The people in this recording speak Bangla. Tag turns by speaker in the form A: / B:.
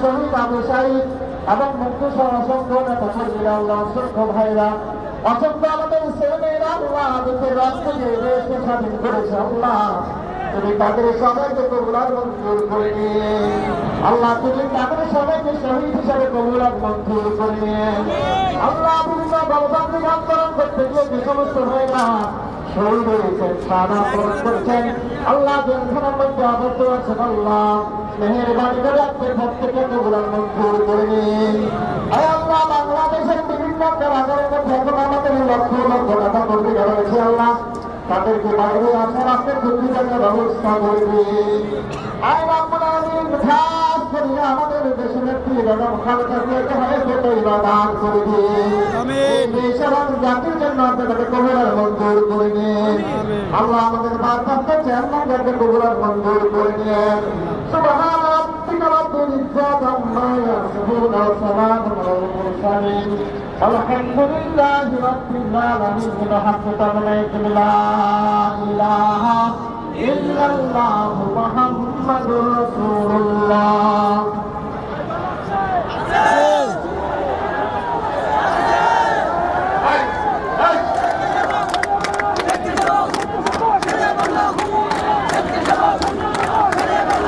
A: শহীদ আবু সাঈদ এবং মুক্তি সহ অসংখ্য নেতা কর্মীরা আল্লাহ, অসংখ্য ভাইরা, অসংখ্য আমাদের ছেলেমেয়েরা আল্লাহ দেশের রক্ত দিয়ে দেশকে স্বাধীন করেছে আল্লাহ, তুমি তাদের সবাইকে কবুলার মঞ্জুর করে নিয়ে আল্লাহ, তুমি তাদের সবাইকে শহীদ হিসাবে কবুলার মঞ্জুর করে নিয়ে আল্লাহ, বিভিন্ন গণতান্ত্রিক আন্দোলন করতে গিয়ে যে সমস্ত ভাইরা শহীদ হয়েছেন, সাদা পূরণ করছেন আল্লাহ, জেলখানার মধ্যে আবদ্ধ আছেন আল্লাহ, মেহেরবানি করে আপনার প্রত্যেককে কবুলার মঞ্জুর করে নিন। আল্লাহ, বাংলাদেশের বিভিন্ন কারাগারের মধ্যে এখন আমাদের লক্ষ লক্ষ টাকা কর্মী রয়েছে আল্লাহ, তাদেরকে বাইরে আসার আপনার প্রতিযোগিতার ব্যবস্থা করবে। খাস করিয়া আমাদের দেশের নেত্রী বেগম খালেদা জিয়াকে হায়াতে দান করে দিন, দেশ এবং জাতির জন্য আপনাদের কবুলার মঞ্জুর করে নিন আল্লাহ, আমাদের ভারপ্রাপ্ত চেয়ারম্যানদেরকে কবুলার মঞ্জুর করে নিন। সুবহান রাব্বিকা রাব্বিল ইজ্জাতি আম্মা ইয়াসিফুন ওয়া সালামুন আলাল মুরসালিন আলহামদুলিল্লাহি রাব্বিল আলামিন। লা ইলাহা ইল্লাল্লাহু মুহাম্মাদুর রাসূলুল্লাহ।